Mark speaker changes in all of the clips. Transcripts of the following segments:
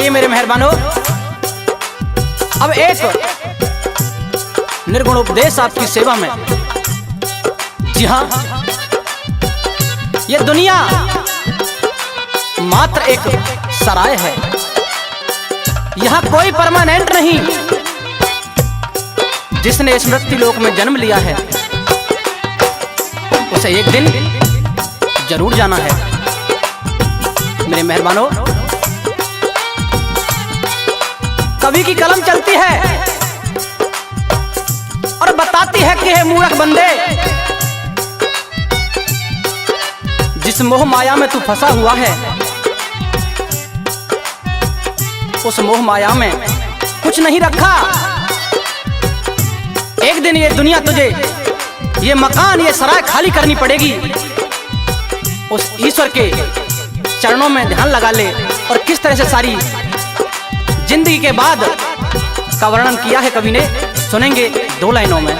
Speaker 1: आइए मेरे मेहरबानों, अब एक निर्गुण उपदेश आपकी सेवा में। जी हाँ, ये दुनिया मात्र एक सराय है, यहाँ कोई परमानेंट नहीं। जिसने स्मृति लोक में जन्म लिया है उसे एक दिन जरूर जाना है। मेरे मेहरबानों, कवि की कलम चलती है और बताती है कि हे मूर्ख बंदे, जिस मोह माया में तू फंसा हुआ है, उस मोह माया में कुछ नहीं रखा। एक दिन ये दुनिया तुझे, ये मकान, ये सराय खाली करनी पड़ेगी। उस ईश्वर के चरणों में ध्यान लगा ले। और किस तरह से सारी जिंदगी के बाद का वर्णन किया है कवि ने, सुनेंगे 2 लाइनों में।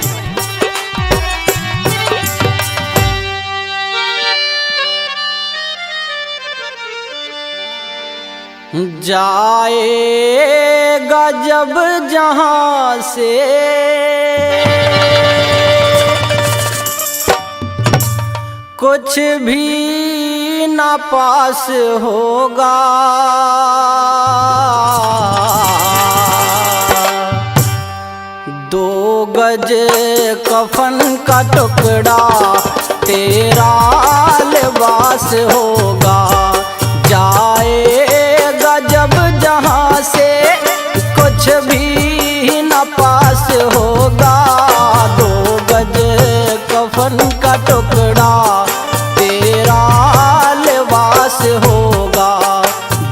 Speaker 1: जाएगा जब जहां से कुछ भी ना पास होगा, दो गज कफन का टुकड़ा तेरा लिबास होगा। जाएगा जब जहां से कुछ भी न पास होगा, 2 गज कफन का टुकड़ा तेरा लिबास होगा।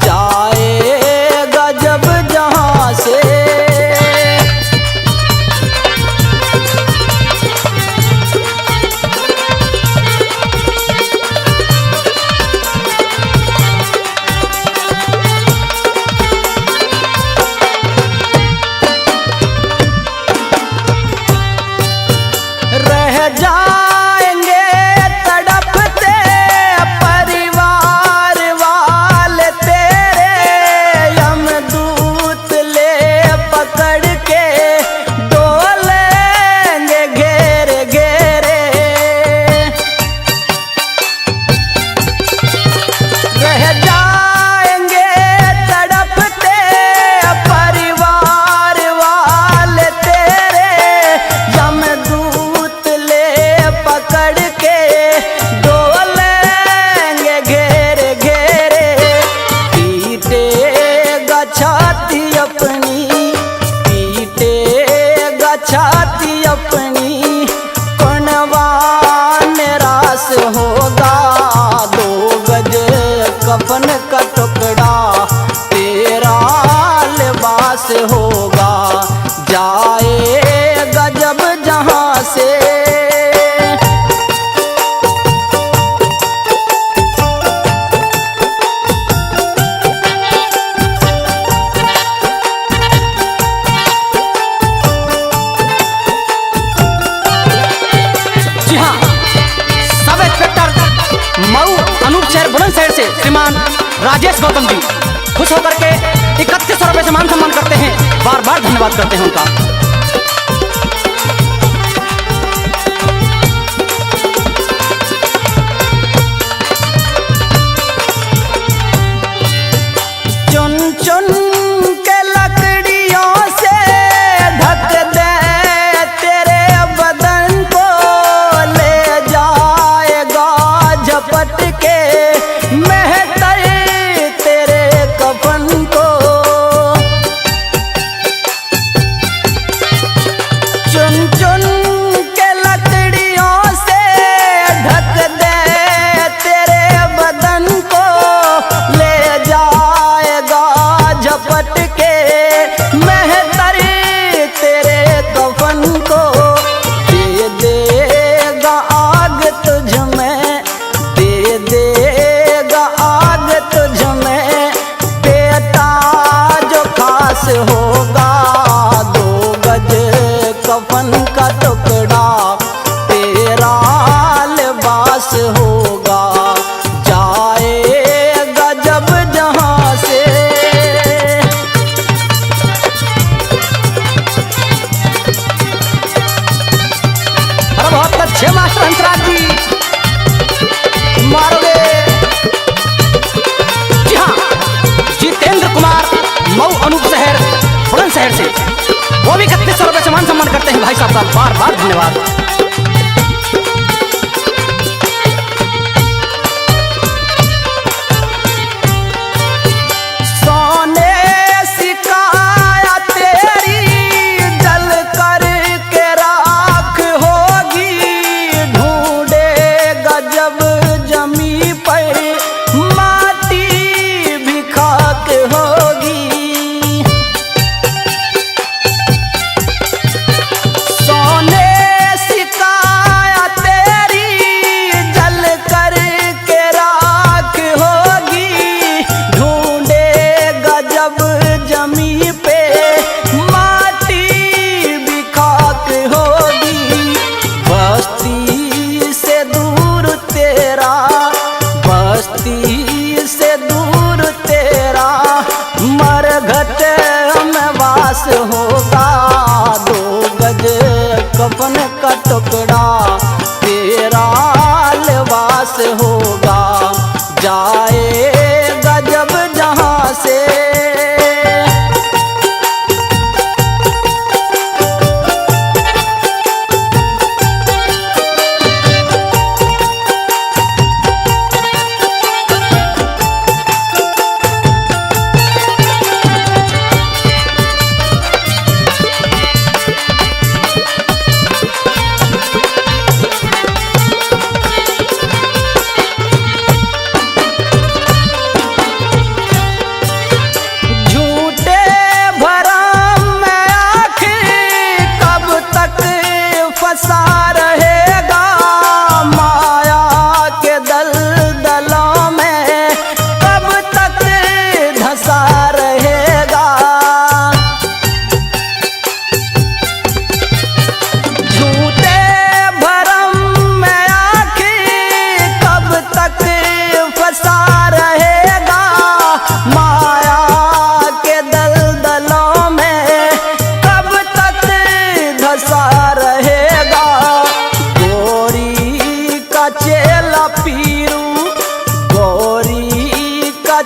Speaker 1: जाएगा जब जहां से। जाएंगे तड़पते परिवार वाले तेरे, यमदूत ले पकड़ के डोलेंगे घेरे घेरे। रह जाएंगे तड़पते परिवार वाले तेरे, यमदूत पकड़ के डोलेंगे घेरे घेरे। पीटेगा छाती अपनी, पीटेगा छाती अपनी, कौनवा निराश होगा। 2 गज कफन का टुकड़ा तेरा लिबास होगा। जाएगा जब जहां से। बुलंदशहर से श्रीमान राजेश गौतम जी खुश होकर के 3100 रुपए से मान सम्मान करते हैं। बार बार धन्यवाद करते हैं उनका। चुन चुन के लकड़ियों से ढक दे तेरे बदन को, ले जाएगा झपट के महतर तेरे कफन को। अच्छे मास्टर हंसराज जी मारोगे। जी हाँ, जितेंद्र कुमार मऊ अनूप शहर बुलंदशहर से, वो भी 3100 रुपये से मान सम्मान करते हैं भाई साहब का बार बार धन्यवाद।
Speaker 2: होगा 2 गज कफन का टुकड़ा तेरा लिबास होगा, जाएगा जब जहां से।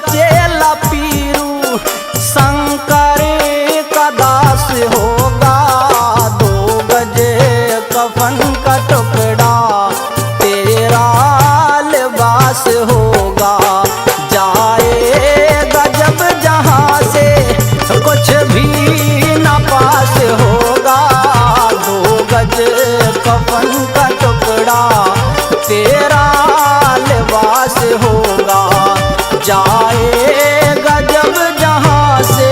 Speaker 2: चेला पीरू शंकर का दास होगा, 2 गज कफन का टुकड़ा तेरा लिबास होगा, जाएगा जब जहां से कुछ भी न पास होगा, 2 गज कफन का टुकड़ा तेरा लिबास होगा, जाएगा जब जहां से।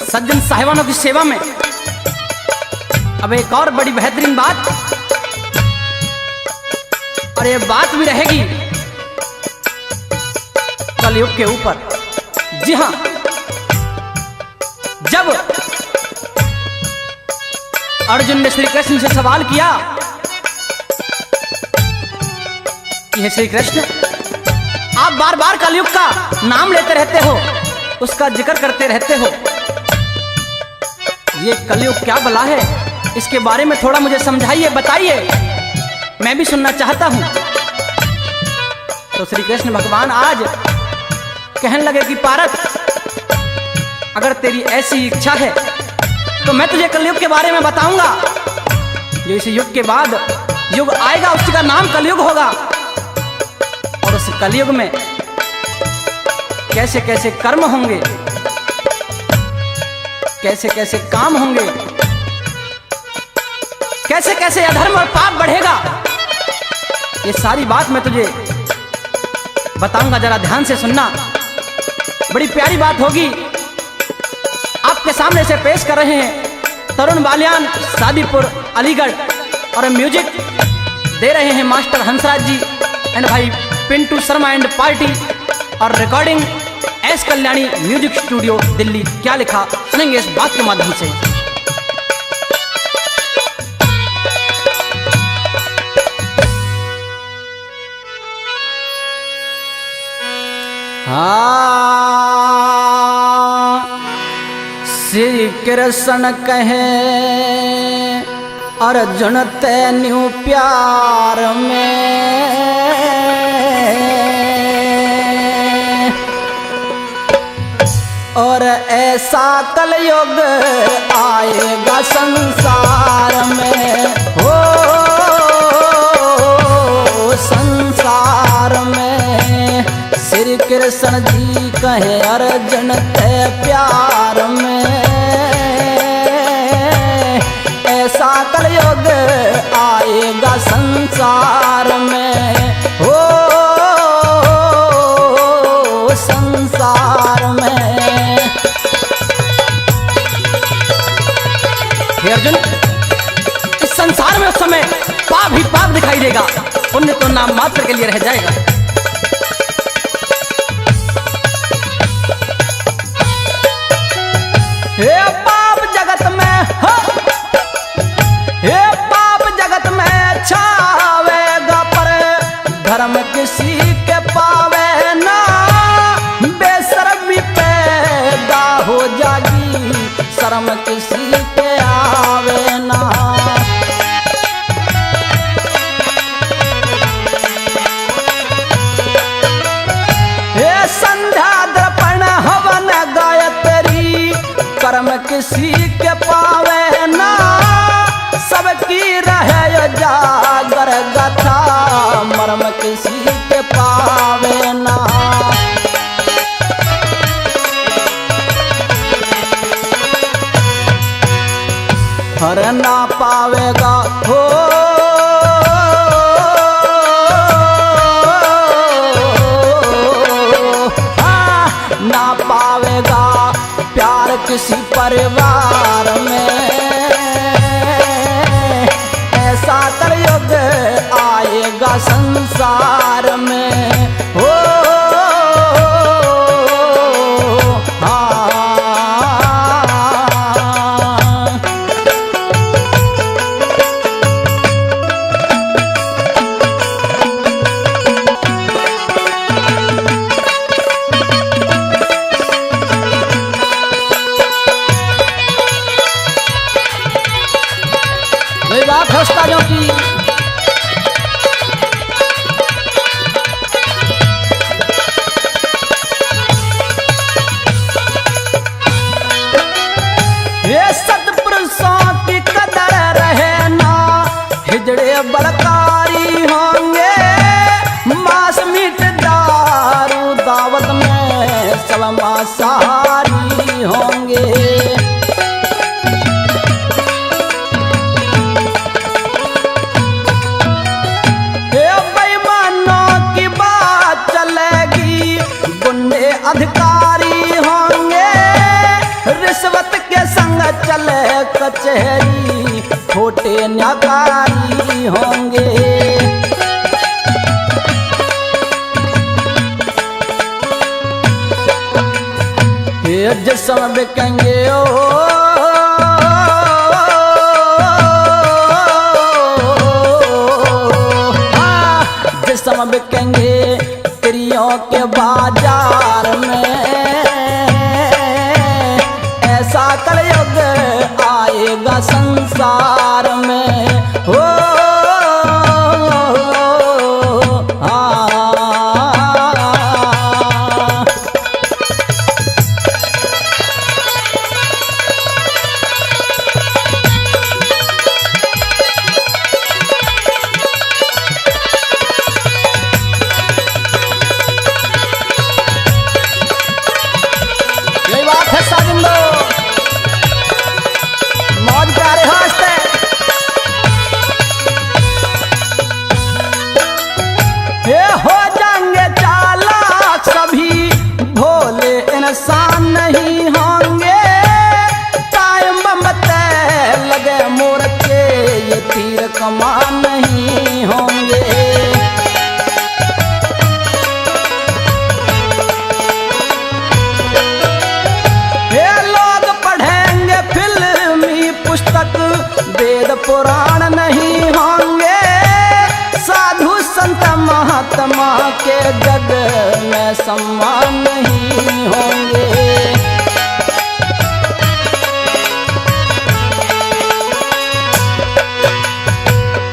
Speaker 1: सज्जन साहिबानों की सेवा में अब एक और बड़ी बेहतरीन बात, और ये बात भी रहेगी कलयुग के ऊपर। जी हाँ, जब अर्जुन ने श्री कृष्ण से सवाल किया कि हे श्री कृष्ण, आप बार बार कलयुग का नाम लेते रहते हो, उसका जिक्र करते रहते हो, ये कलयुग क्या बला है, इसके बारे में थोड़ा मुझे समझाइए, बताइए, मैं भी सुनना चाहता हूं। तो श्री कृष्ण भगवान आज कहने लगे कि पारत, अगर तेरी ऐसी इच्छा है तो मैं तुझे कलयुग के बारे में बताऊंगा। जो इस युग के बाद युग आएगा उसका नाम कलयुग होगा, और उस कलयुग में कैसे कैसे कर्म होंगे, कैसे कैसे काम होंगे, कैसे कैसे अधर्म और पाप बढ़ेगा, ये सारी बात मैं तुझे बताऊंगा। जरा ध्यान से सुनना, बड़ी प्यारी बात होगी। आपके सामने से पेश कर रहे हैं तरुण बालियान, सादीपुर, अलीगढ़, और म्यूजिक दे रहे हैं मास्टर हंसराज जी एंड भाई पिंटू शर्मा एंड पार्टी, और recording S Kalyani music studio Delhi. क्या लिखा सुनेंगे इस बात के माध्यम से।
Speaker 2: हाँ, श्री कृष्ण कहे अर्जुन तेन्यू प्यार में, और ऐसा कलयुग आएगा संसार में, हो संसार में। श्री कृष्ण जी कहे अर्जुन ते प्यार में, ऐसा कलयुग आएगा संसार में, हो संसार में।
Speaker 1: हे अर्जुन, इस संसार में उस समय पाप ही पाप दिखाई देगा, पुण्य तो नाम मात्र के लिए रह जाएगा।
Speaker 2: हे पाप जगत में हो, हे पाप जगत में छावेगा, पर धर्म किसी के पावे ना। बेशर्मी पैदा हो जागी, शर्म किसी के आवे ना। हे संध्या दर्पण हवन गायत्री, कर्म किसी के पावे ना। सबकी रहे जागर गथा, मर्म किसी के पावे ना। हर ना पावेगा हो, हाँ, ना पावेगा प्यार किसी परिवार में। ऐसा कलयुग आएगा संसार में, हो हाँ। वही बात है उस्तादों की। ये सत्पुरुषों की कदर रहे ना, हिजड़े बलकारी होंगे। मांस मीट दारू दावत में सब मांसाहारी होंगे। अधिकारी होंगे, रिश्वत के संग चले कचहरी, खोटे न्याकारी होंगे। ये जिस्म बिकेंगे ओ, हाँ, जिस्म बिकेंगे स्त्रियों के बाजार में। ऐसा कलयुग आएगा संसार में, हो हाँ। मौज प्यारे हंसते ये हो जाएंगे चालाक सभी, भोले इंसान नहीं होंगे। टाइम बम्बते लगे मोर के, ये तीर कमान नहीं होंगे। वेद पुराण नहीं होंगे, साधु संत महात्मा के जग में सम्मान नहीं होंगे।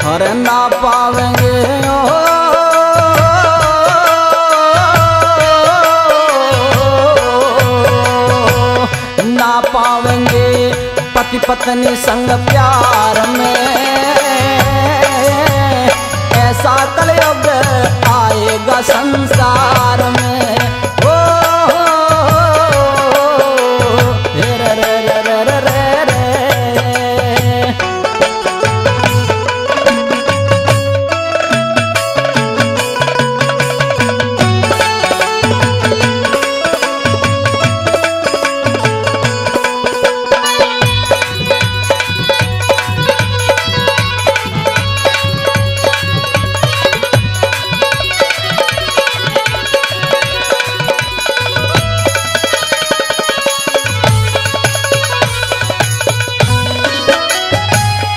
Speaker 2: हर ना पावेंगे ना पावेंगे पति पत्नी संग प्यार में, ऐसा कलयुग आएगा संसार में। ओ रे रे रे रे रे रे रे।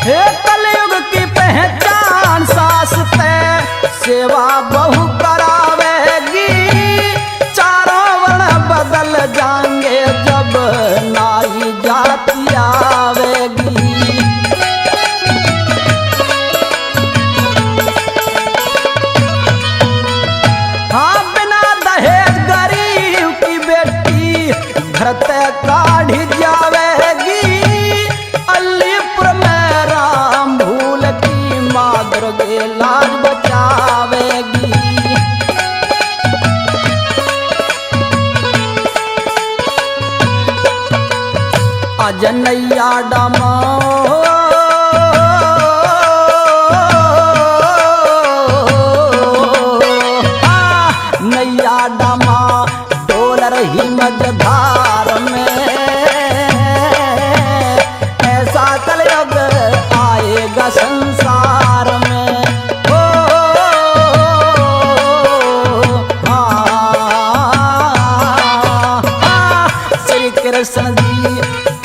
Speaker 2: हे कलयुग की पहचान शास्त्र सेवा बहु करावेगी, चारों वर्ण बदल जाएंगे जब नाई जाति आवेगी। हाँ बिना दहेज गरीब की बेटी भरत काढ़ जावेगी, अलीपुर में राम भूल की माँ दुर्गे लाज बचावेगी। अजनैया डामा नैया डामा डोल रही मझधार में, ऐसा कलयुग आएगा संसार में। ओ श्री कृष्ण जी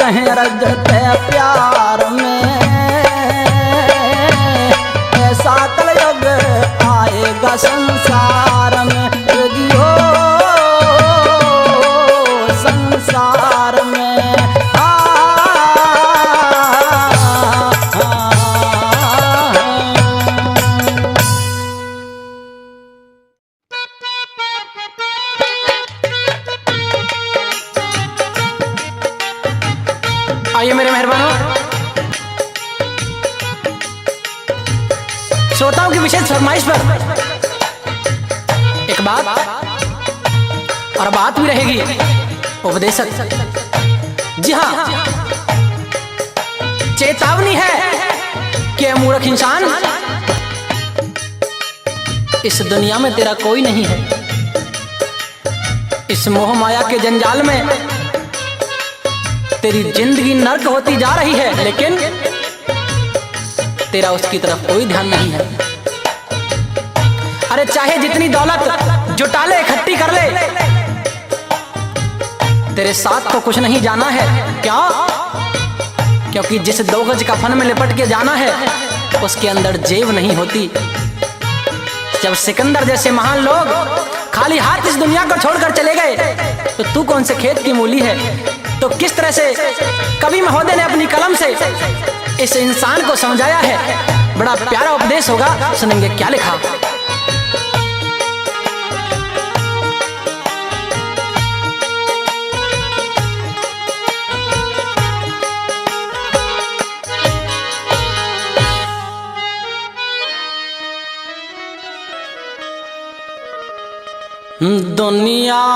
Speaker 2: कहें रजते प्यार में, ऐसा कलयुग आएगा संसार में। जियो संसार में
Speaker 1: आइए मेरे मेहरबानों, श्रोताओं की विशेष फरमाइश पर एक बात और बात भी रहेगी उपदेशक। जी हाँ, चेतावनी है कि मूर्ख इंसान, इस दुनिया में तेरा कोई नहीं है। इस मोह माया के जंजाल में तेरी जिंदगी नर्क होती जा रही है, लेकिन तेरा उसकी तरफ कोई ध्यान नहीं है। अरे चाहे जितनी दौलत जुटा ले, इकट्ठी कर ले, तेरे साथ तो कुछ नहीं जाना है। क्या? क्योंकि जिस 2 गज कफन में लिपट के जाना है उसके अंदर जेब नहीं होती। जब सिकंदर जैसे महान लोग खाली हाथ इस दुनिया को छोड़कर चले गए, तो तू कौन से खेत की मूली है? तो किस तरह से कवि महोदय ने अपनी कलम से इस इंसान को समझाया है, बड़ा प्यारा उपदेश होगा, सुनेंगे क्या लिखा। दुनिया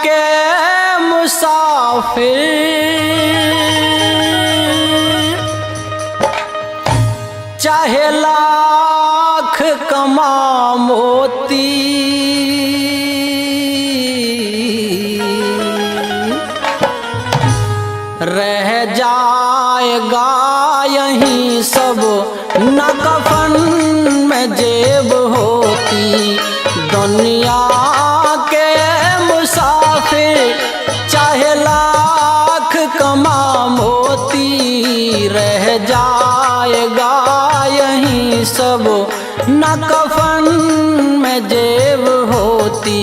Speaker 1: के मुसाफिर चाहे लाख कमा मोती, रह जाएगा यहीं सब न कफन में जेब होती। दुनिया के मुसाफिर चाहे लाख कमा मोती, रह जाएगा यहीं सब न कफन में जेब होती।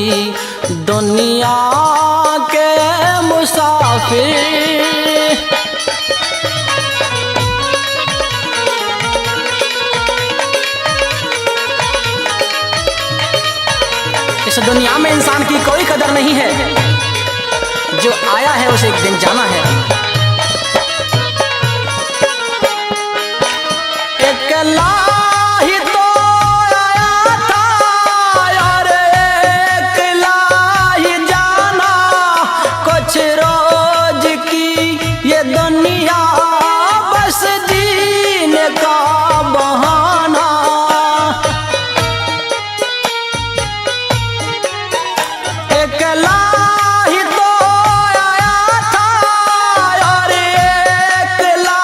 Speaker 2: दुनिया के मुसाफिर।
Speaker 1: इस दुनिया में इंसान की कोई कदर नहीं है, जो आया है उसे एक दिन जाना है।
Speaker 2: अकेला ही तो आया था और अकेला ही जाना, कुछ रोज की ये दुनिया बस जीने का बहाना। अकेला ही तो आया था और अकेला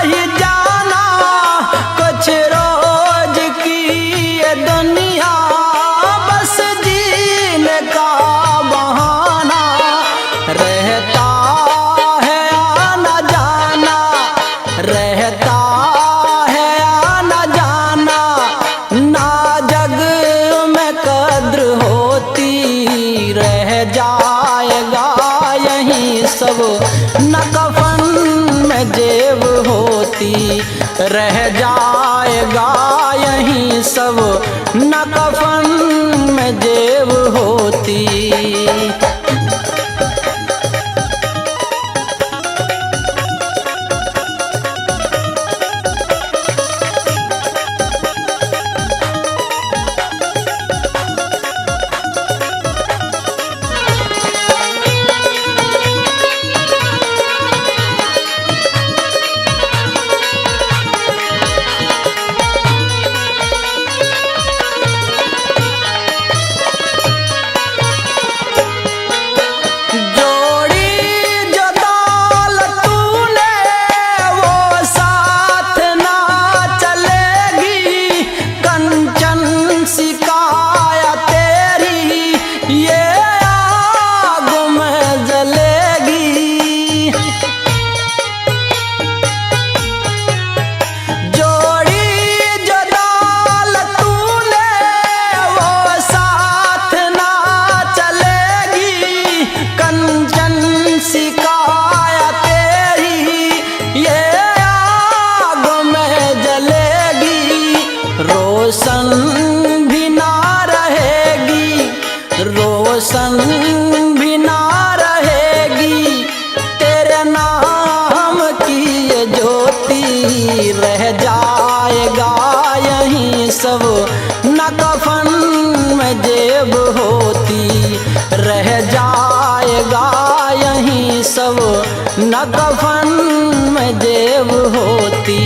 Speaker 2: ही जाना, कुछ रोज की ये दुनिया बस जीने का बहाना। रहता है आना जाना, रहता है आना जाना, ना जग में कद्र होती, रह जाएगा यहीं सब न कफन में जेब होती, रह जाएगा यहीं सब न कफन में जेब होती। रोशन भी ना रहेगी, रोशन भी ना रहेगी, तेरे नाम की ये ज्योति, रह जाएगा यहीं सब न कफन में जेब होती, रह जाएगा यहीं सब न कफन में जेब होती।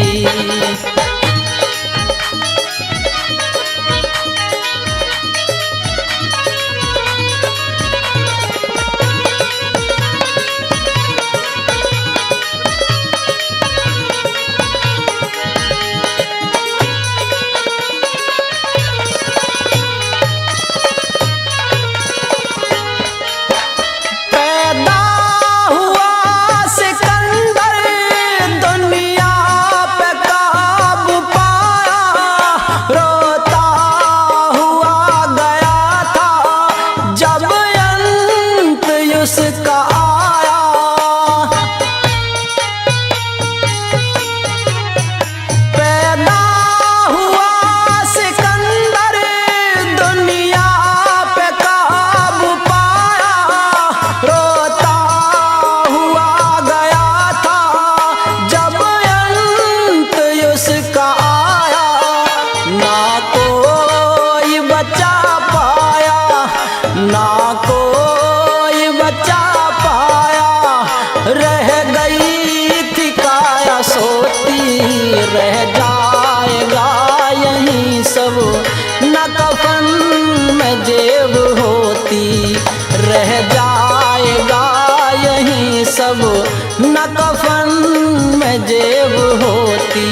Speaker 2: रह जाएगा यहीं सब न कफन में जेब होती, रह जाएगा यहीं सब न कफन में जेब होती।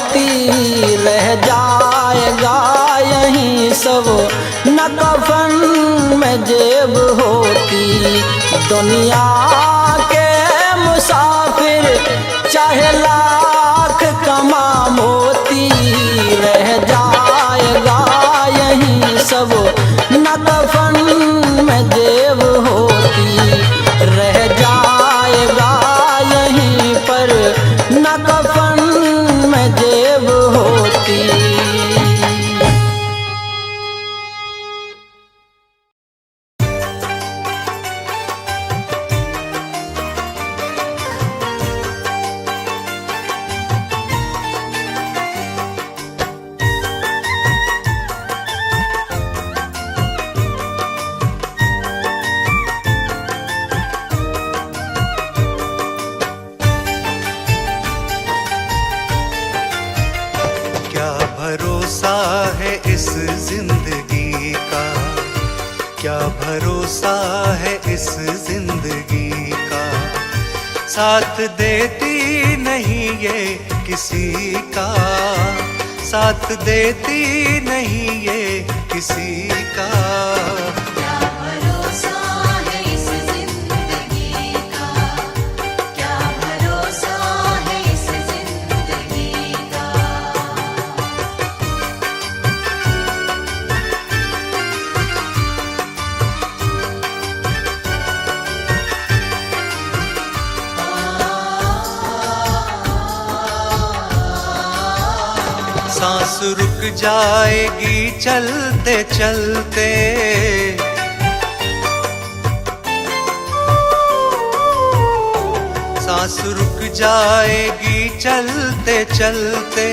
Speaker 2: मोती रह जाएगा यहीं सब, न कफन में जेब होती। दुनिया के मुसाफिर चाहे लाख कमा मोती, रह जाएगा यहीं सब, न कफन में जेब होती। रह जाएगा यहीं पर न कफन में जेब होती।
Speaker 3: भरोसा है इस जिंदगी का, क्या भरोसा है इस जिंदगी का। साथ देती नहीं ये किसी का, साथ देती नहीं ये किसी का। सांस रुक जाएगी चलते चलते, सांस रुक जाएगी चलते चलते।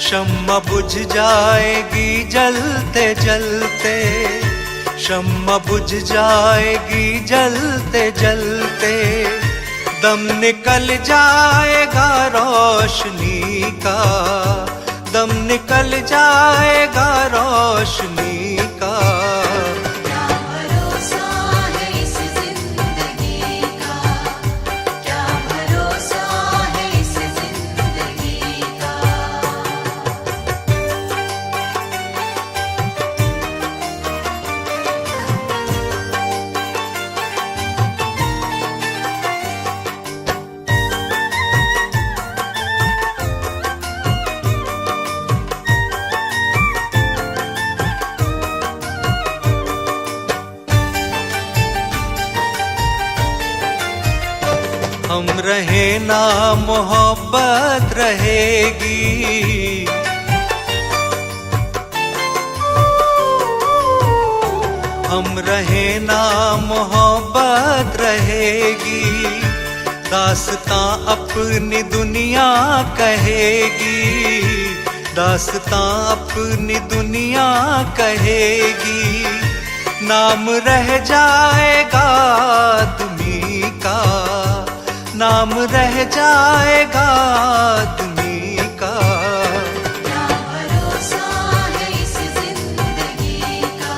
Speaker 3: शम्मा बुझ जाएगी जलते जलते, शम्मा बुझ जाएगी जलते जलते। दम निकल जाएगा रोशनी का, दम निकल जाएगा रोशनी का।
Speaker 4: क्या भरोसा है इस जिंदगी का, क्या भरोसा है इस जिंदगी का।
Speaker 3: हम रहे ना मोहब्बत रहेगी, हम रहे ना मोहब्बत रहेगी। दास्तां अपनी दुनिया कहेगी, दास्तां अपनी दुनिया कहेगी। नाम रह जाएगा तुम्हीं का, नाम रह जाएगा तुम्हीं का।
Speaker 4: क्या भरोसा है इस जिंदगी का,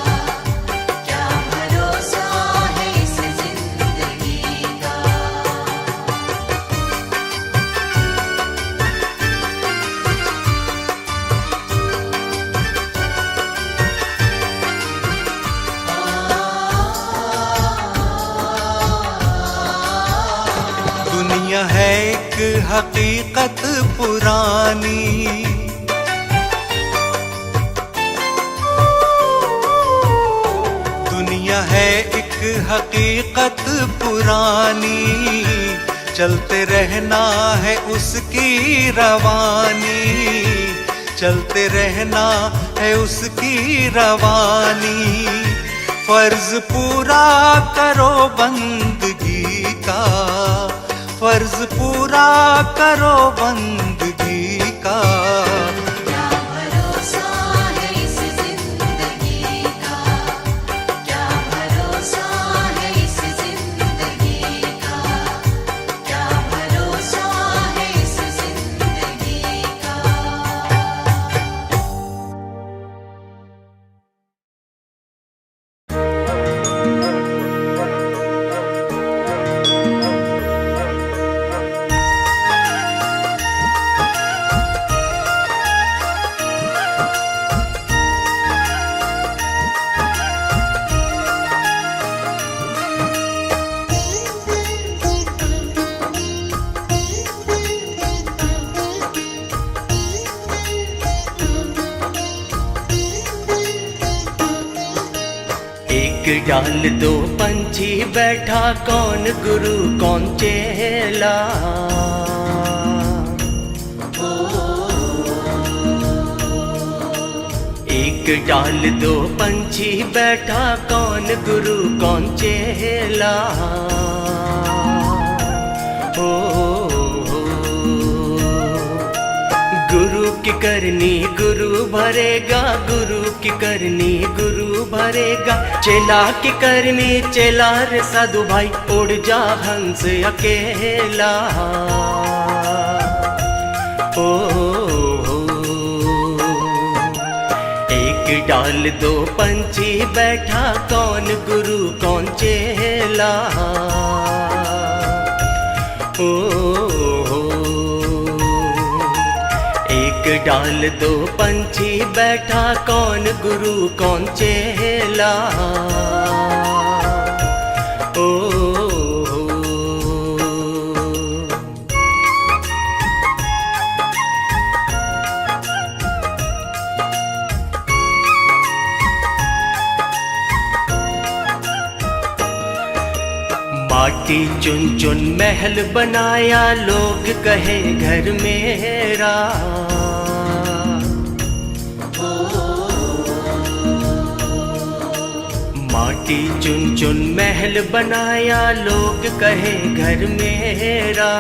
Speaker 4: क्या भरोसा है इस जिंदगी का।
Speaker 3: दुनिया है एक हकीकत पुरानी, दुनिया है एक हकीकत पुरानी। चलते रहना है उसकी रवानी, चलते रहना है उसकी रवानी। फर्ज पूरा करो बंदगी का, फर्ज पूरा करो बंदगी का।
Speaker 4: क्या भरोसा है इस जिंदगी का, क्या भरोसा है इस जिंदगी का, क्या भरोसा है इस जिंदगी का।
Speaker 5: एक डाल दो पंछी बैठा, कौन गुरु कौन चेला। एक डाल दो पंछी बैठा, कौन गुरु कौन चेला। हो गुरु की करनी गुरु भरेगा, गुरु की करनी गुरु भरेगा। चेला की करनी चेला रे साधु भाई, उड़ जा हंस अकेला। ओ एक डाल दो पंछी बैठा, कौन गुरु कौन चेला। ओ एक डाल दो पंछी बैठा, कौन गुरु कौन चेला। ओ माटी चुन चुन महल बनाया, लोग कहे घर मेरा। माटी चुन चुन महल बनाया, लोग कहे घर मेरा।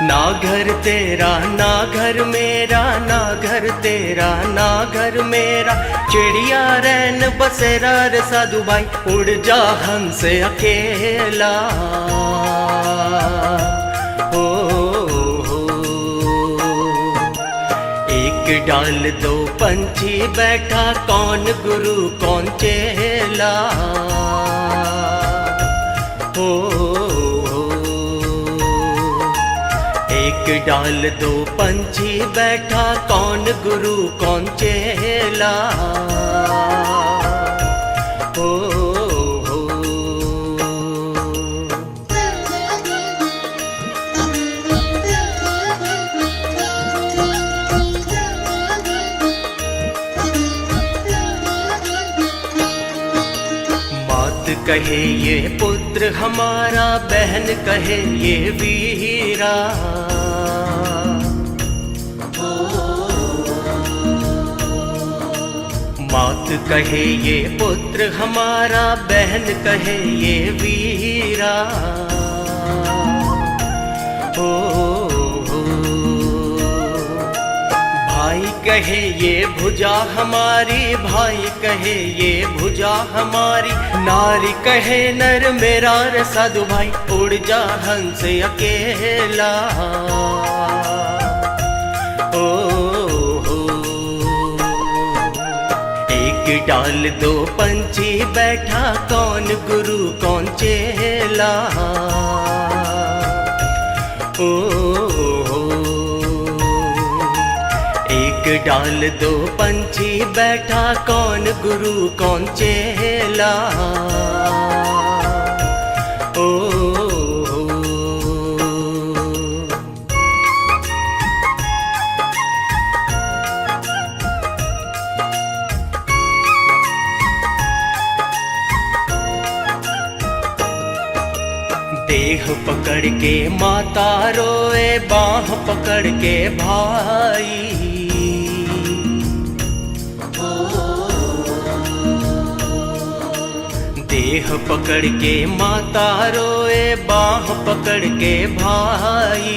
Speaker 5: ना घर तेरा ना घर मेरा, ना घर तेरा ना घर मेरा। चिड़िया रैन बसेरा रे साधु भाई, उड़ जा हंस अकेला। हो एक डाल दो पंछी बैठा, कौन गुरु कौन चेला। हो एक डाल दो पंछी बैठा, कौन गुरु कौन चेला। हो मात कहे ये पुत्र हमारा, बहन कहे ये वीरा। मात कहे ये पुत्र हमारा, बहन कहे ये वीरा। हो भाई कहे ये भुजा हमारी, भाई कहे ये भुजा हमारी। नारी कहे नर मेरा रे साधु भाई, उड़ जा हंस अकेला। एक डाल दो पंछी बैठा, कौन गुरु कौन चेला। ओ एक डाल दो पंछी बैठा, कौन गुरु कौन चेला। ओ देह पकड़ के माता रोए, बाह पकड़ के भाई। देह पकड़ के माता रोए, बाह पकड़ के भाई।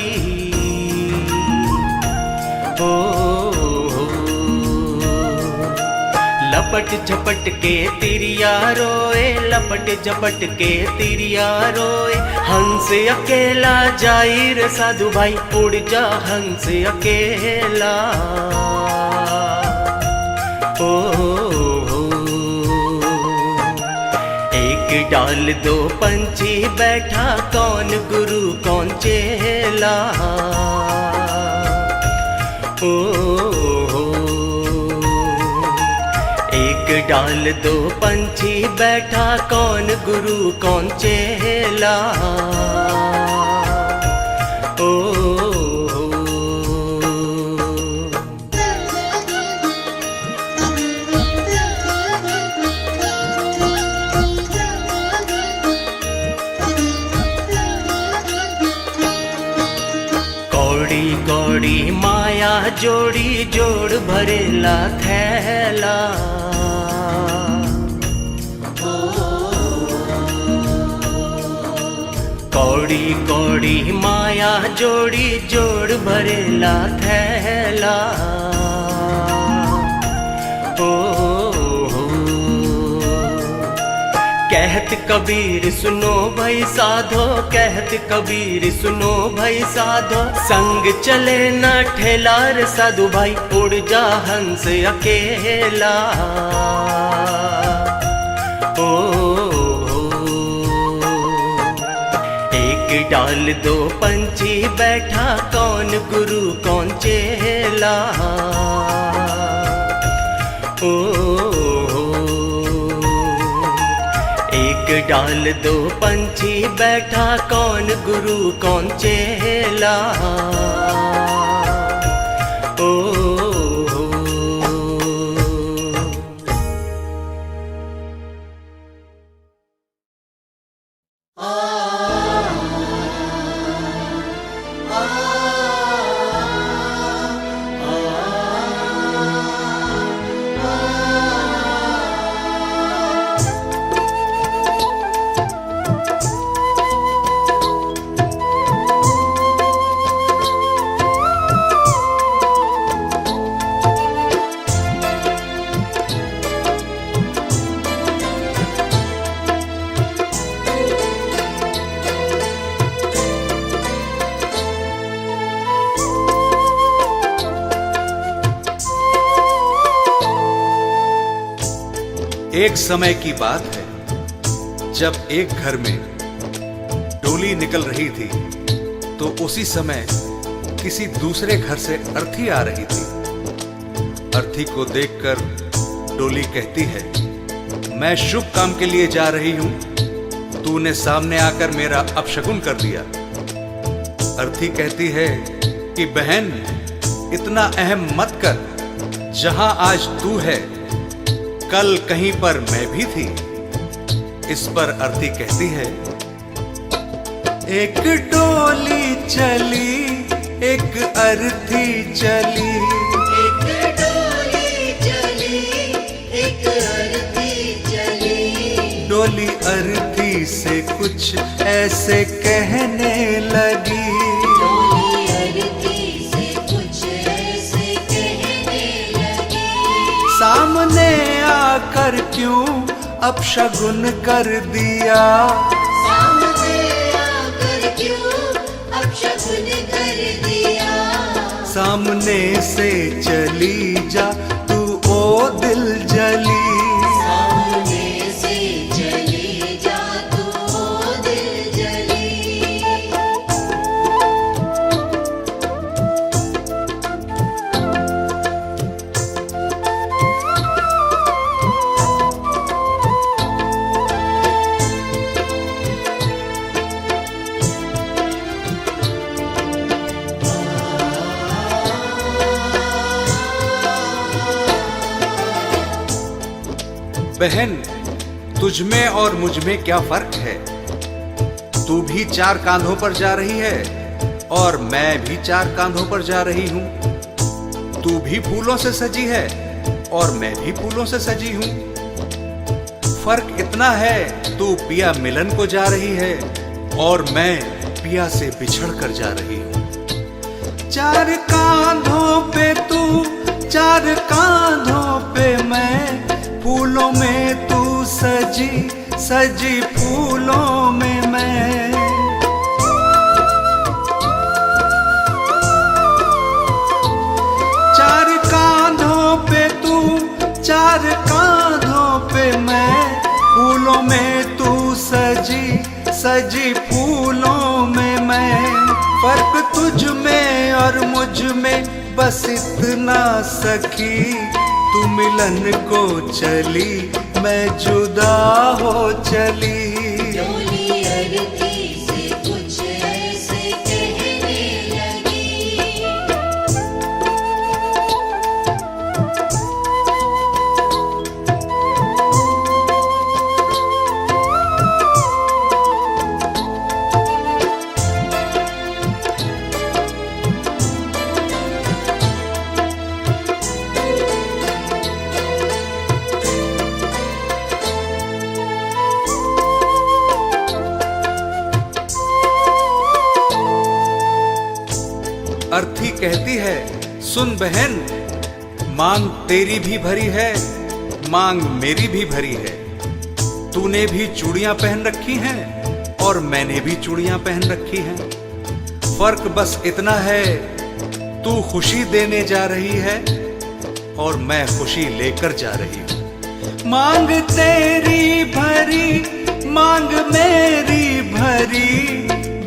Speaker 5: हो लपट झपट के तिरिया रोए, लपट झपट के तिरिया रोए। हंस अकेला जाई रे साधु भाई, उड़ जा हंस अकेला। ओ एक डाल दो पंछी बैठा, कौन गुरु कौन चेला। ओ एक डाल दो पंछी बैठा, कौन गुरु कौन चेला। ओ कौड़ी कौड़ी माया जोड़ी जोड़ भरेला थैला। कौड़ी कौड़ी माया जोड़ी जोड़ भरेला थैला। कहत कबीर सुनो भाई साधो, कहत कबीर सुनो भाई साधो, संग चले न ठेला रे साधु भाई, उड़ जा हंस अकेला। एक डाल दो पंछी बैठा, कौन गुरु कौन चेला। एक डाल दो पंछी बैठा, कौन गुरु कौन चेला।
Speaker 3: एक समय की बात है, जब एक घर में डोली निकल रही थी, तो उसी समय किसी दूसरे घर से अर्थी आ रही थी। अर्थी को देखकर डोली कहती है, मैं शुभ काम के लिए जा रही हूं, तूने सामने आकर मेरा अपशगुन कर दिया। अर्थी कहती है कि बहन, इतना अहम मत कर, जहां आज तू है कल कहीं पर मैं भी थी। इस पर अर्थी कहती है, एक डोली चली एक अर्थी चली,
Speaker 4: एक डोली चली एक अर्थी चली।
Speaker 3: डोली अर्थी से कुछ ऐसे कहने लगी,
Speaker 4: डोली अर्थी से कुछ ऐसे कहने लगी।
Speaker 3: सामने आकर क्यों अपशगुन कर दिया,
Speaker 4: सामने आकर क्यों अपशगुन कर दिया।
Speaker 3: सामने से चली जा तू ओ दिल जली,
Speaker 4: सामने से चली जा तू ओ दिल जली।
Speaker 3: बहन, तुझ में और मुझ में क्या फर्क है? तू भी चार कांधों पर जा रही है और मैं भी चार कांधों पर जा रही हूं। तू भी फूलों से सजी है और मैं भी फूलों से सजी हूं। फर्क इतना है, तू पिया मिलन को जा रही है और मैं पिया से बिछड़ कर जा रही हूं। चार कांधों पे तू, चार कांधों पे मैं, फूलों में तू सजी सजी फूलों में मैं। चार कांधों पे तू, चार कांधों पे मैं, फूलों में तू सजी सजी फूलों में मैं। फर्क तुझ में और मुझ में बस इतना सखी, तू मिलन को चली मैं जुदा हो चली।
Speaker 4: डोली अर्थी से कुछ ऐसे कहने लगी।
Speaker 3: अर्थी कहती है, सुन बहन, मांग तेरी भी भरी है, मांग मेरी भी भरी है। तूने भी चूड़ियां पहन रखी हैं और मैंने भी चूड़ियां पहन रखी हैं। फर्क बस इतना है, तू खुशी देने जा रही है और मैं खुशी लेकर जा रही हूं। मांग तेरी भरी, मांग मेरी भरी,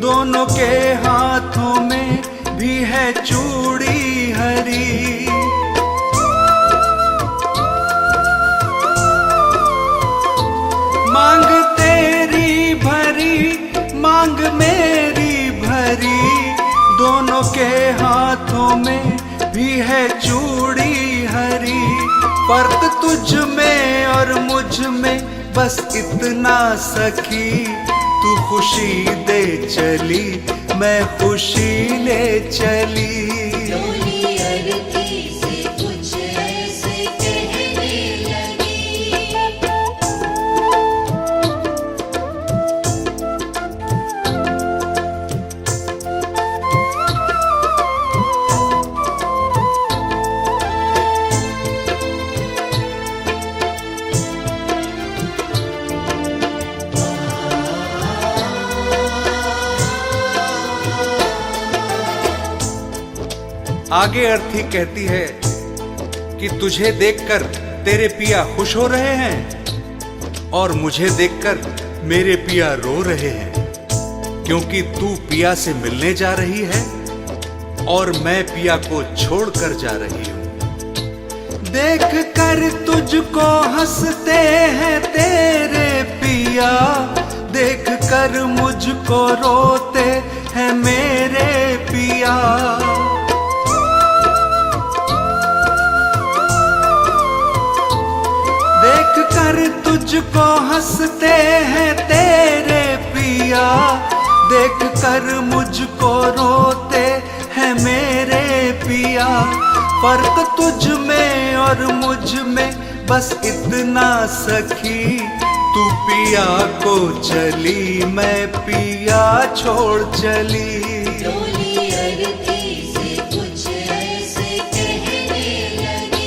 Speaker 3: दोनों के हाथों में भी है चूड़ी हरी। मांग तेरी भरी, मांग मेरी भरी, दोनों के हाथों में भी है चूड़ी हरी। फर्क तुझ में और मुझ में बस इतना सखी, तू खुशी दे चली, मैं खुशी ले चली।
Speaker 4: डोली अरती से कुछ ऐसे कहने लगी।
Speaker 3: आगे अर्थी कहती है कि तुझे देखकर तेरे पिया खुश हो रहे हैं और मुझे देखकर मेरे पिया रो रहे हैं, क्योंकि तू पिया से मिलने जा रही है और मैं पिया को छोड़कर जा रही हूं। देख कर तुझको हंसते हैं तेरे पिया, देख कर मुझको रोते हैं मेरे पिया। देख कर तुझको हंसते हैं तेरे पिया, देख कर मुझको रोते हैं मेरे पिया। फर्क तुझ में और मुझ में बस इतना सखी, तू पिया को चली, मैं पिया छोड़ चली।
Speaker 4: डोली अरती से कुछ ऐसे कहने लगी।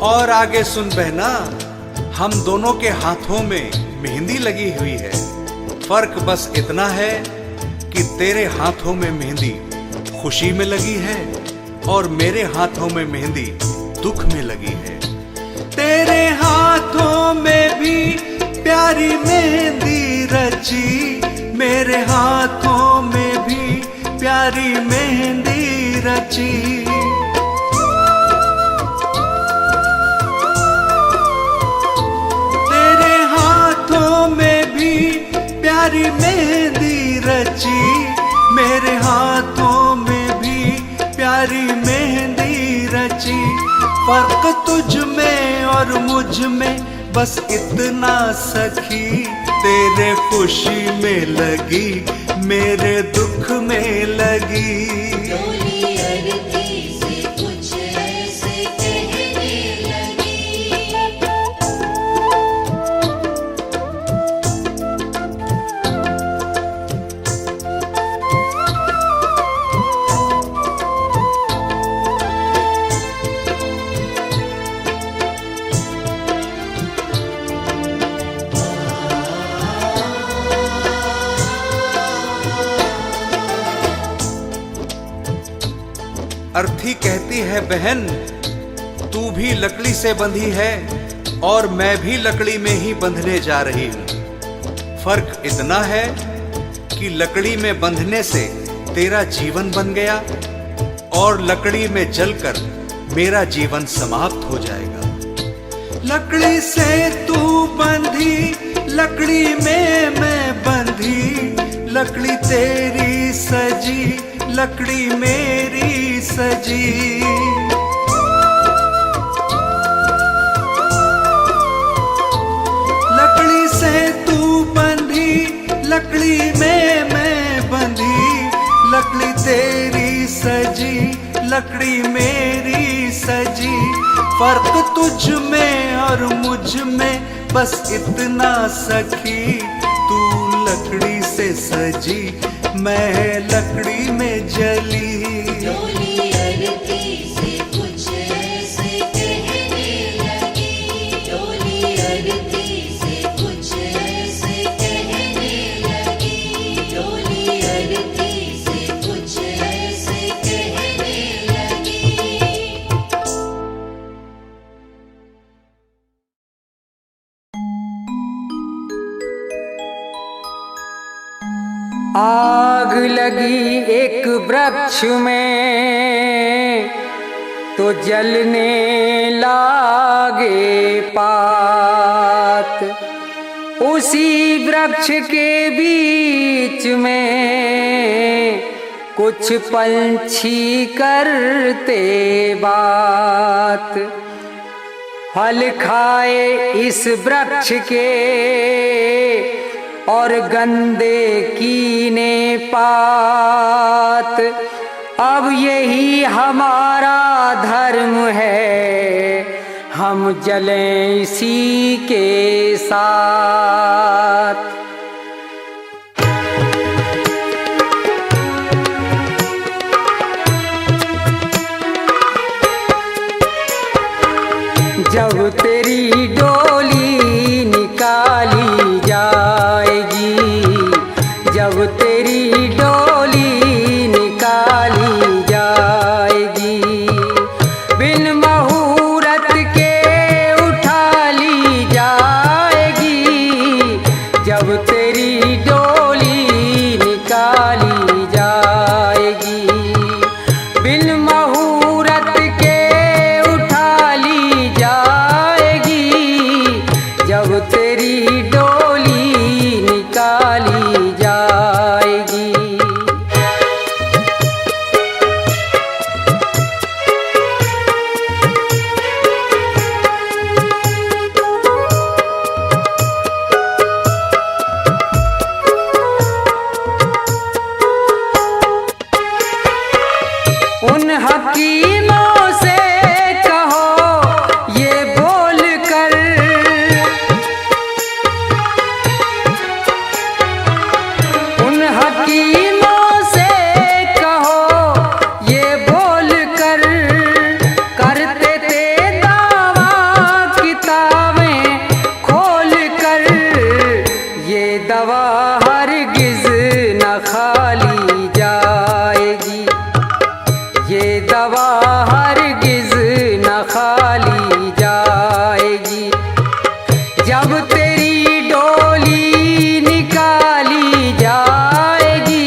Speaker 3: और आगे सुन बहना, हम दोनों के हाथों में मेहंदी लगी हुई है। फर्क बस इतना है कि तेरे हाथों में मेहंदी खुशी में लगी है और मेरे हाथों में मेहंदी दुख में लगी है। तेरे हाथों में भी प्यारी मेहंदी रची, मेरे हाथों में भी प्यारी मेहंदी रची। प्यारी मेहंदी रची, मेरे हाथों में भी प्यारी मेहंदी रची। फर्क तुझ में और मुझ में बस इतना सखी, तेरे खुशी में लगी, मेरे दुख में लगी।
Speaker 4: डोली अरती से कुछ ऐसे कहने लगी।
Speaker 3: अर्थी कहती है, बहन तू भी लकड़ी से बंधी है और मैं भी लकड़ी में ही बंधने जा रही हूं। फर्क इतना है कि लकड़ी में बंधने से तेरा जीवन बन गया और लकड़ी में जलकर मेरा जीवन समाप्त हो जाएगा। लकड़ी से तू बंधी, लकड़ी में मैं बंधी, लकड़ी तेरी सजी, लकड़ी मेरी सजी। लकड़ी से तू बंधी, लकड़ी में मैं बंधी, लकड़ी तेरी सजी, लकड़ी मेरी सजी। फर्क तुझ में और मुझ में बस इतना सखी, तू लकड़ी से सजी, मैं लकड़ी में जली।
Speaker 4: डोली अरती से कुछ ऐसे कहने लगी, डोली अरती से कुछ ऐसे कहने लगी, डोली अरती से कुछ ऐसे कहने लगी।
Speaker 2: आग लगी एक वृक्ष में तो जलने लागे पात, उसी वृक्ष के बीच में कुछ पंछी करते बात। फल खाए इस वृक्ष के और गंदे कीने पात। अब यही हमारा धर्म है, हम जलें इसी के साथ। जब तेरी डोली निकाली जाएगी, जब तेरी डोली निकाली जाएगी, बिन मुहूर्त के उठा ली जाएगी। जब तेरी डोली निकाली जाएगी, बिन मुहूर्त के उठा ली जाएगी। जब तेरी डोली निकाली जाएगी। उन हकीमों से कहो ये बोल कर, उन हकीमों से कहो ये बोल कर, करते थे दावा किताबें खोल कर। ये दवा हरगिज न खाली जाएगी, ये दवा हरगिज न खाली जाएगी। जब तेरी डोली निकाली जाएगी,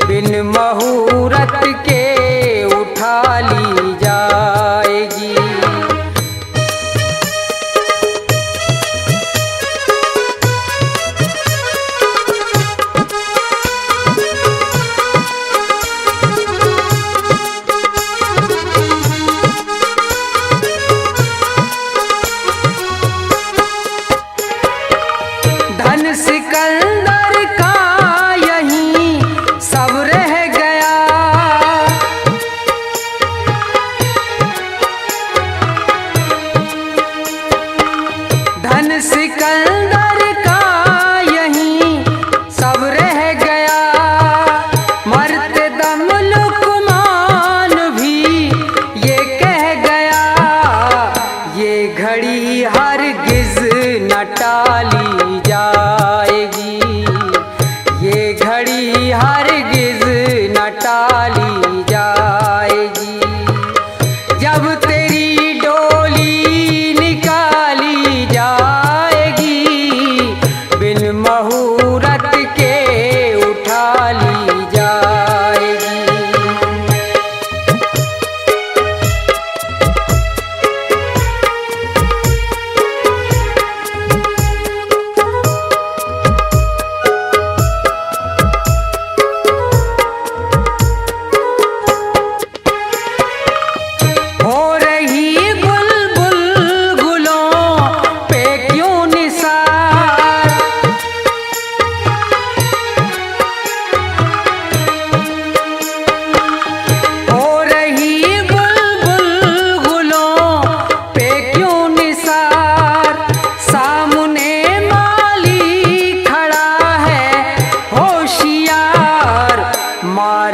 Speaker 2: बिन मुहूर्त के उठा ली जाएगी। धन सिकंदर का यहीं सब रह गया, धन सिकंदर का यहीं सब रह गया। मरते दम लुकमान भी ये कह गया, ये घड़ी हरगिज न टाली जाएगी, ये घड़ी हरगिज न टाली जाएगी। जब तेरी डोली निकाली जाएगी, बिन मुहूर्त के उठा ली जाएगी।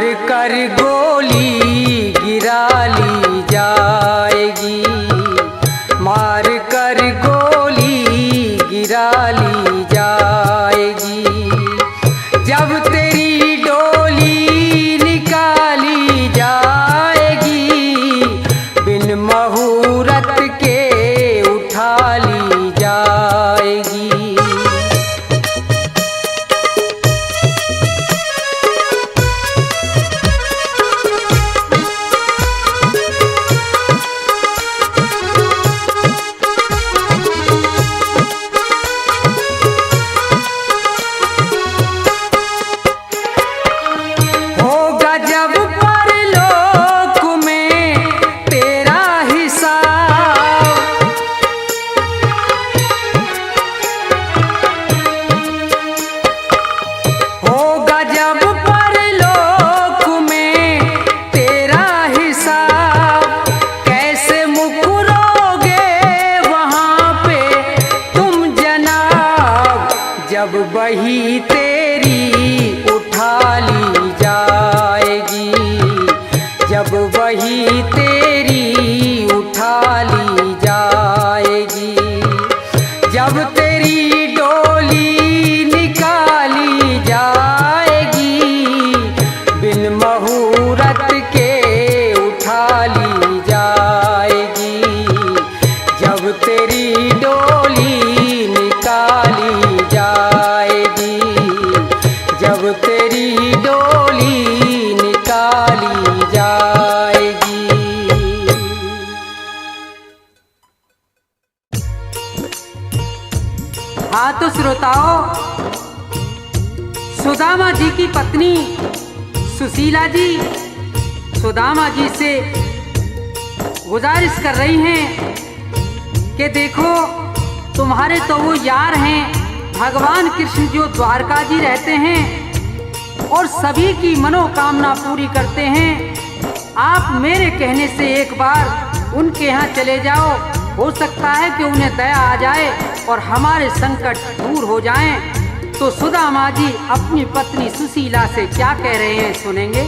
Speaker 2: कर गोली गिरा ली जाएगी, मार कर गोली गिरा ली जाएगी। जब तेरी डोली निकाली जाएगी, बिन मुहूर्त के उठा ली जाएगी। होगा जब परलोक में तेरा हिसाब, होगा जब परलोक में तेरा हिसाब, कैसे मुकरोगे वहाँ पे तुम जनाब, जब वही तेरी उठा ली जाएगी, जब वही तेरी उठा ली जाएगी। जब तेरी डोली निकाली जाएगी, बिन मुहूर्त के उठा ली जाएगी। जब तेरी डोली निकाली जाएगी, जब तेरी डोली निकाली जाएगी।
Speaker 6: हाँ तो श्रोताओं, सुदामा जी की पत्नी सुशीला जी सुदामा जी से गुजारिश कर रही हैं कि देखो, तुम्हारे तो वो यार हैं भगवान कृष्ण जो द्वारका जी रहते हैं और सभी की मनोकामना पूरी करते हैं। आप मेरे कहने से एक बार उनके यहाँ चले जाओ, हो सकता है कि उन्हें दया आ जाए और हमारे संकट दूर हो जाएं। तो सुदामा जी अपनी पत्नी सुशीला से क्या कह रहे हैं सुनेंगे।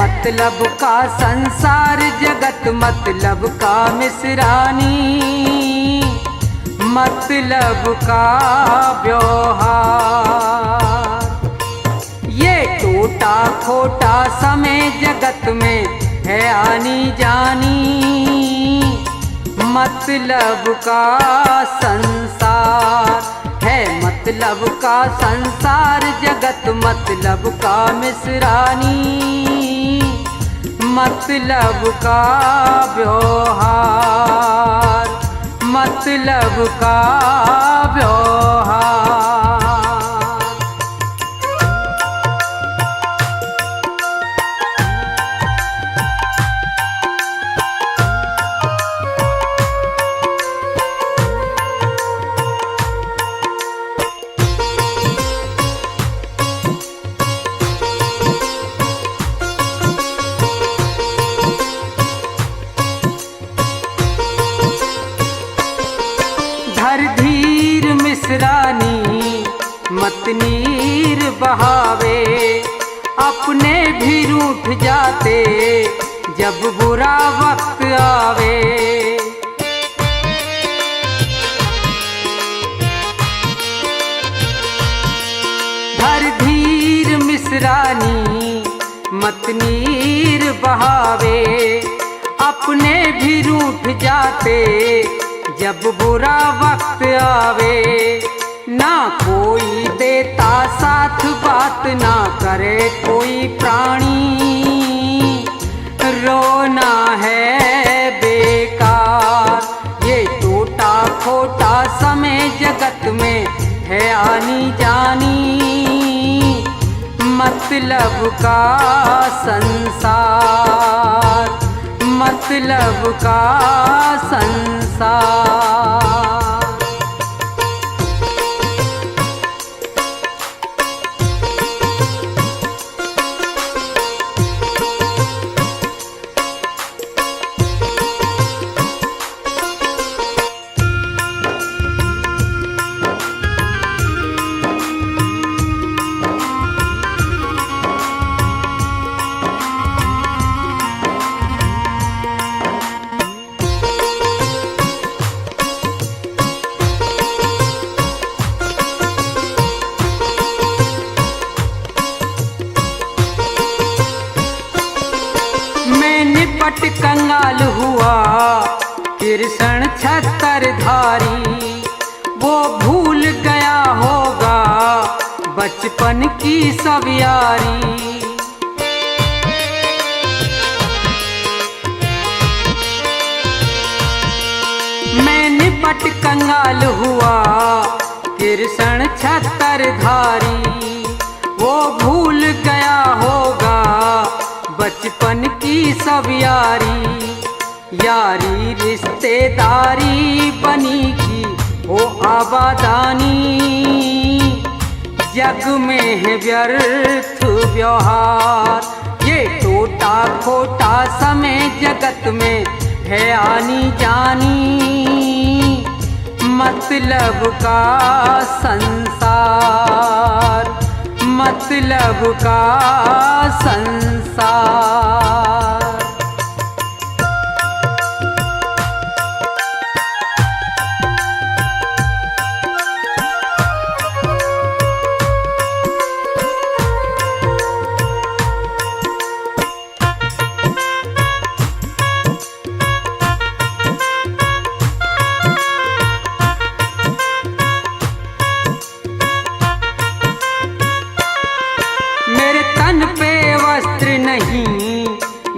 Speaker 6: मतलब का संसार जगत मतलब का मिसरानी, मतलब का व्यवहार, ये टूटा खोटा समय जगत में है आनी जानी। मतलब का संसार है, मतलब का संसार जगत मतलब का मिसरानी, मतलब का व्यवहार, मतलब का व्यवहार। धर धीर मिसरानी मत नीर बहावे, अपने भी रूठ जाते जब बुरा वक्त आवे। धर धीर मिसरानी मत नीर बहावे, अपने भी रूठ जाते जब बुरा वक्त आवे। ना कोई देता साथ बात ना करे कोई प्राणी, रोना है बेकार मतलब का संसार, मतलब का संसार। निपट कंगाल हुआ कृष्ण छत्रधारी, वो भूल गया होगा बचपन की सब यारी। मैं निपट कंगाल हुआ कृष्ण छत्रधारी, वो भूल गया होगा बचपन की सब यारी। यारी रिश्तेदारी बनी की हो आबादानी, जग में है व्यर्थ व्यवहार। ये टूटा खोटा समय जगत में है आनी जानी, मतलब का संसार, मतलब का संसार।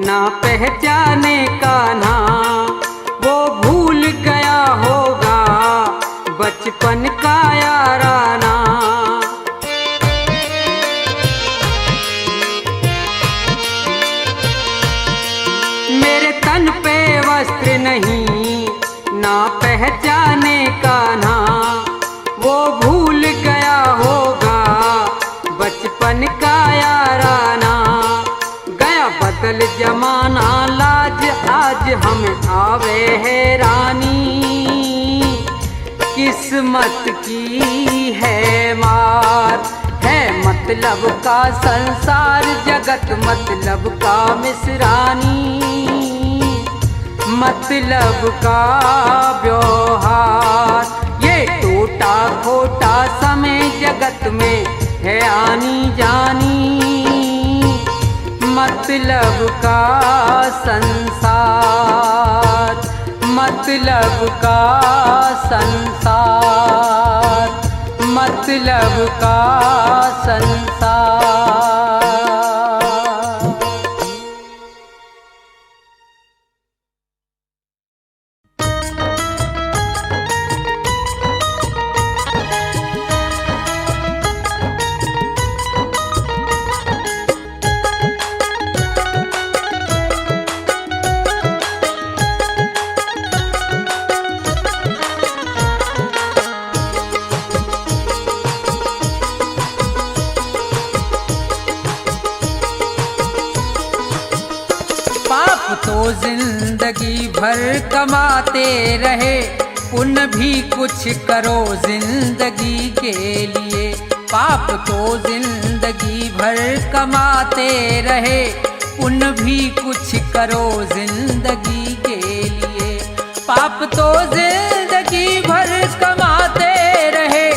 Speaker 6: ना पहचाने का ना, वो भूल गया होगा बचपन का याराना। मेरे तन पे वस्त्र नहीं ना पहचाने का ना, वो भूल गया होगा बचपन का याराना। बदल जमाना लाज आज हमें आवे हैरानी, किस्मत की है मार। है मतलब का संसार जगत मतलब का मिसरानी, मतलब का व्यवहार। ये टूटा खोटा समय जगत में है आनी जानी, मतलब का संसार, मतलब का संसार, मतलब का संसार। तो जिंदगी भर कमाते रहे, पुण्य भी कुछ करो जिंदगी के लिए। पाप तो जिंदगी भर कमाते रहे, पुण्य भी कुछ करो जिंदगी के लिए। पाप तो जिंदगी भर कमाते रहे,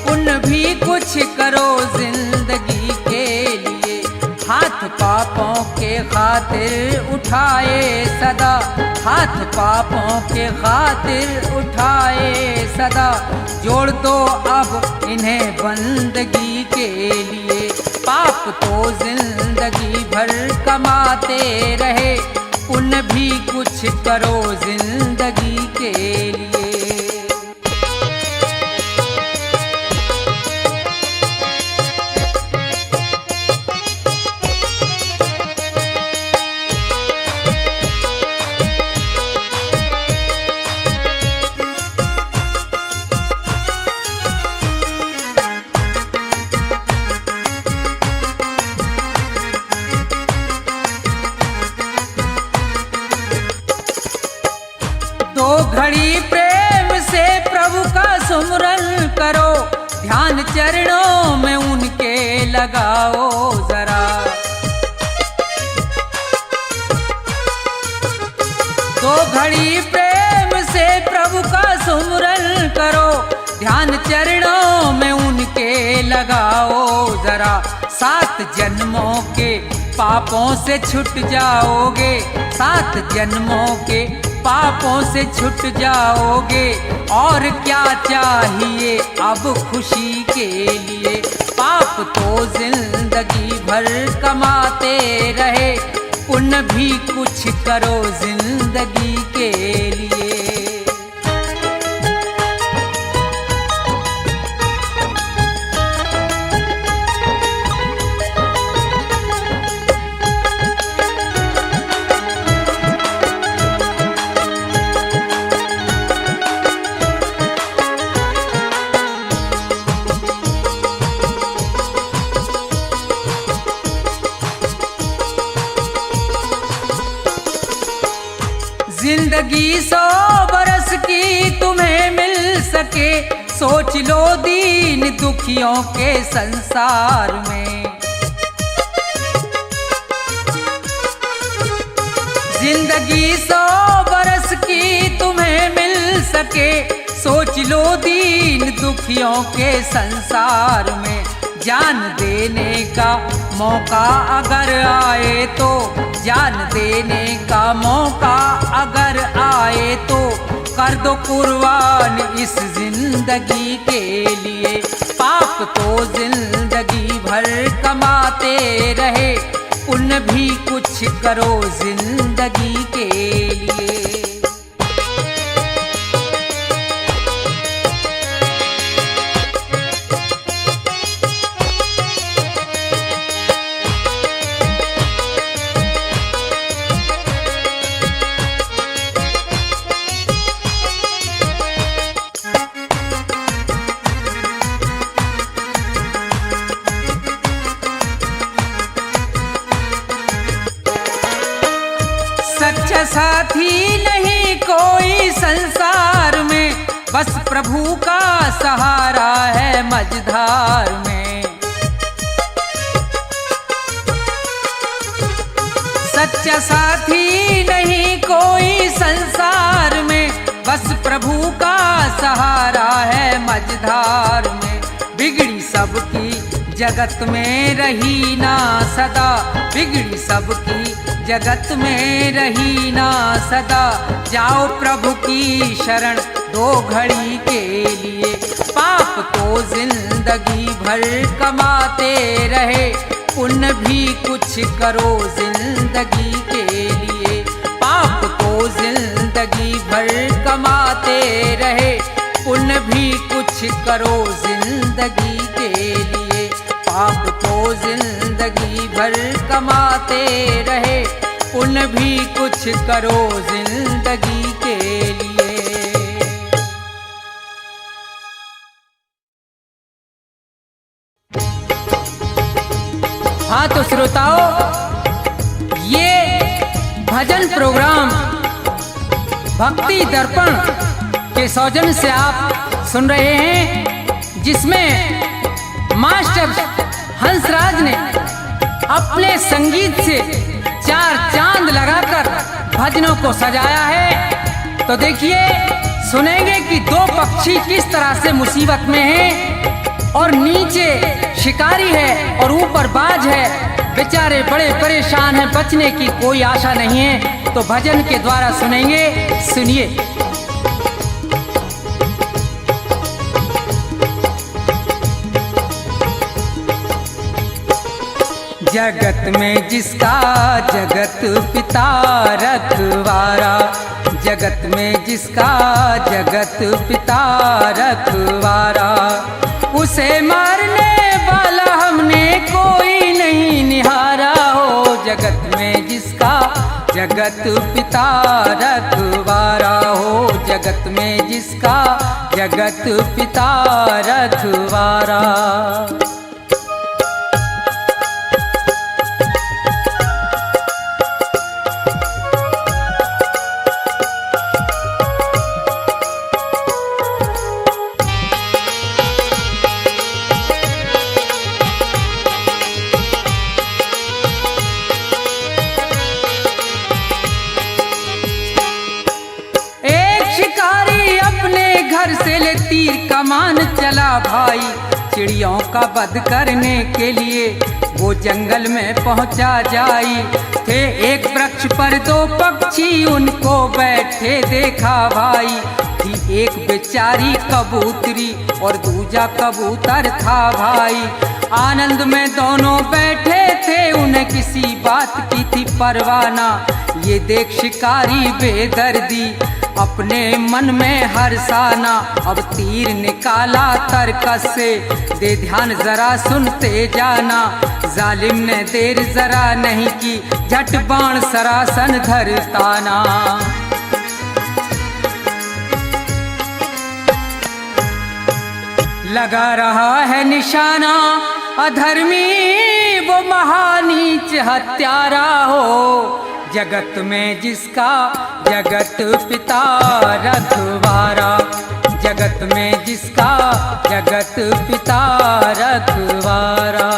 Speaker 6: पुण्य भी कुछ करो जिंदगी के लिए। हाथ पापों के खातिर उठाए सदा, हाथ पापों के खातिर उठाए सदा। जोड़ दो अब इन्हें बंदगी के लिए। पाप तो जिंदगी भर कमाते रहे, पुण्य भी कुछ करो जिंदगी के लिए। चरणों में उनके लगाओ जरा। तो घड़ी प्रेम से प्रभु का सुमरन करो, ध्यान चरणों में उनके लगाओ जरा। 7 जन्मों के पापों से छूट जाओगे, 7 जन्मों के पापों से छूट जाओगे। और क्या चाहिए अब खुशी के लिए, पाप तो जिंदगी भर कमाते रहे, पुण्य भी कुछ करो जिंदगी के लिए। जिंदगी 100 बरस की तुम्हें मिल सके, सोच लो दीन दुखियों के संसार में। जिंदगी 100 बरस की तुम्हें मिल सके, सोच लो दीन दुखियों के संसार में। जान देने का मौका अगर आए तो, जान देने का मौका अगर आए तो, कर दो कुर्बान इस जिंदगी के लिए। पाप तो जिंदगी भर कमाते रहे, पुण्य भी कुछ करो जिंदगी के लिए। सच्चा साथी नहीं कोई संसार में, बस प्रभु का सहारा है मझधार में। सच्चा साथी नहीं कोई संसार में, बस प्रभु का सहारा है मझधार में। बिगड़ी सबकी जगत में रही ना सदा, बिगड़ी सबकी जगत में रही ना सदा। जाओ प्रभु की शरण 2 घड़ी के लिए, पाप तो जिंदगी भर कमाते रहे, पुण्य भी कुछ करो जिंदगी के लिए। पाप तो जिंदगी भर कमाते रहे, पुण्य भी कुछ करो जिंदगी के लिए। पाप तो जिंदगी भर कमाते रहे, पुण्य भी कुछ करो जिंदगी के लिए। हाँ तो श्रोताओं, ये भजन प्रोग्राम भक्ति दर्पण के सौजन्य से आप सुन रहे हैं, जिसमें मास्टर हंसराज ने अपने संगीत से 4 चांद लगाकर भजनों को सजाया है। तो देखिए, सुनेंगे कि 2 पक्षी किस तरह से मुसीबत में हैं, और नीचे शिकारी है और ऊपर बाज है, बेचारे बड़े परेशान हैं, बचने की कोई आशा नहीं है। तो भजन के द्वारा सुनेंगे, सुनिए। जगत में जिसका जगत पिता रखवारा, जगत में जिसका जगत पिता रखवारा, उसे मारने वाला हमने कोई नहीं निहारा हो। जगत में जिसका जगत पिता रखवारा हो, जगत में जिसका जगत पिता रखवारा। अकेले तीर कमान चला भाई, चिड़ियों का वध करने के लिए वो जंगल में पहुंचा जाई। थे एक वृक्ष पर दो पक्षी उनको बैठे देखा भाई, थी एक बेचारी कबूतरी और दूजा कबूतर था भाई। आनंद में दोनों बैठे थे, उन्हें किसी बात की थी परवाना। ये देख शिकारी बेदर्दी अपने मन में हर्षाना। अब तीर निकाला तरकस से, दे ध्यान जरा सुनते जाना। जालिम ने देर जरा नहीं की, झट बाण सरासन धरताना। लगा रहा है निशाना, अधर्मी वो महानीच हत्यारा हो। जगत में जिसका जगत पिता रखवारा, जगत में जिसका जगत पिता रखवारा।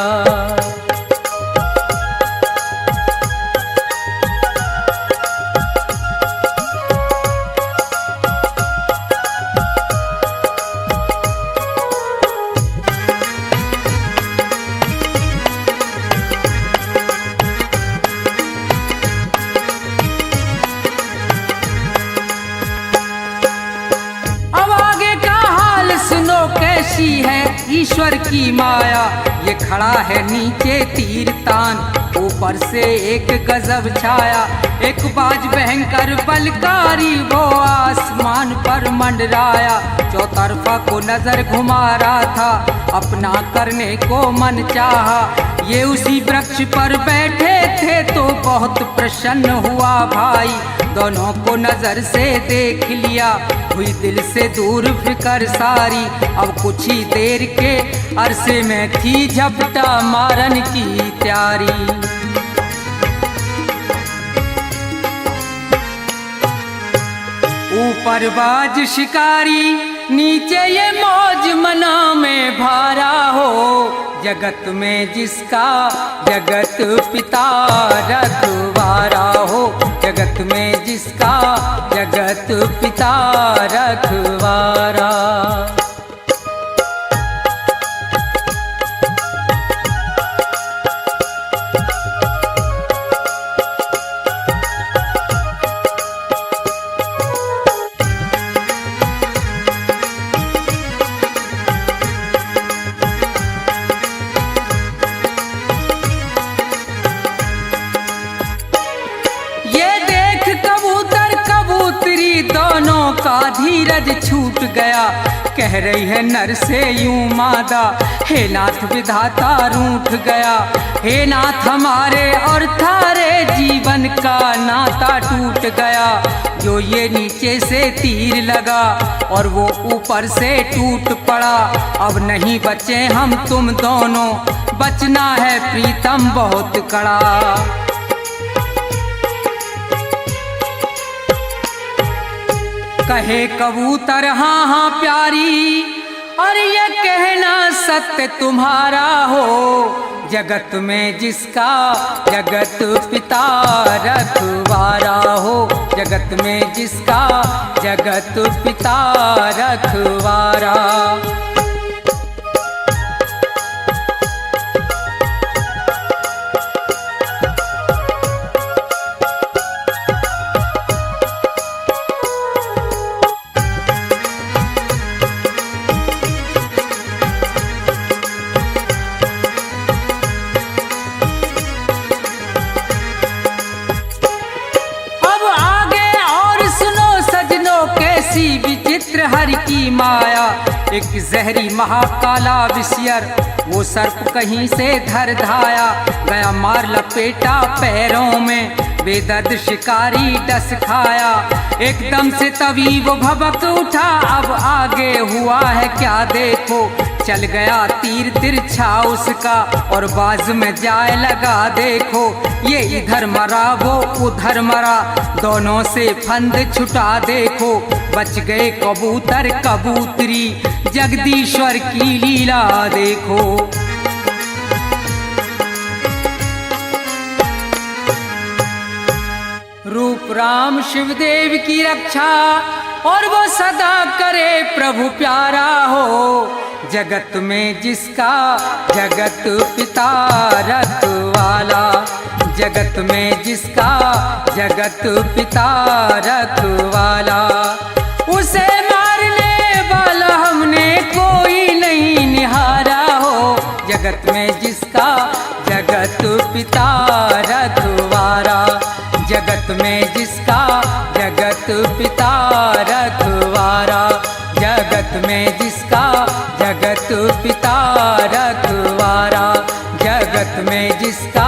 Speaker 6: कैसी है ईश्वर की माया, ये खड़ा है नीचे तीर तान, ऊपर से एक गजब छाया। एक बाज भयंकर बलकारी वो आसमान पर मंडराया। चौतरफा को नजर घुमा रहा था, अपना करने को मन चाहा। ये उसी वृक्ष पर बैठे थे तो बहुत प्रसन्न हुआ भाई। दोनों को नजर से देख लिया, हुई दिल से दूर फिकर सारी। अब कुछ ही देर के अरसे में थी झपटा मारन की तैयारी। ऊपर बाज शिकारी, नीचे ये मौज मना में भारा हो। जगत में जिसका जगत पिता रखवारा हो, जगत में जिसका जगत पिता रखवारा। दोनों का धीरज छूट गया, कह रही है नर से यूं मादा। हे नाथ विधाता रूठ गया, हे नाथ हमारे और थारे जीवन का नाता टूट गया। जो ये नीचे से तीर लगा और वो ऊपर से टूट पड़ा। अब नहीं बचे हम तुम दोनों, बचना है प्रीतम बहुत कड़ा। कहे कबूतर हाँ हाँ प्यारी, और ये कहना सत्य तुम्हारा हो। जगत में जिसका जगत पिता रखवारा हो, जगत में जिसका जगत पिता रखवारा। विचित्र हरि की माया, एक जहरी महाकाला विषयर, वो सर्प कहीं से धर धाया। गया मार लपेटा पैरों में, बेदर्द शिकारी डस खाया। एकदम से तभी वो भबक उठा, अब आगे हुआ है क्या देखो। चल गया तीर तिरछा उसका, और बाज में जाए लगा देखो। ये इधर मरा वो उधर मरा, दोनों से फंद छुटा देखो। बच गए कबूतर कबूतरी, जगदीश्वर की लीला देखो। रूप राम शिवदेव की रक्षा, और वो सदा करे प्रभु प्यारा हो। जगत में जिसका जगत पिता रखवाला, जगत में जिसका जगत पिता रखवाला, उसे मारने वाला हमने कोई नहीं निहारा हो। जगत में जिसका जगत पिता रखवाला, जगत में जिसका जगत पिता रखवाला, जगत में जिसका जगत पिता रखवाला, जगत में जिसका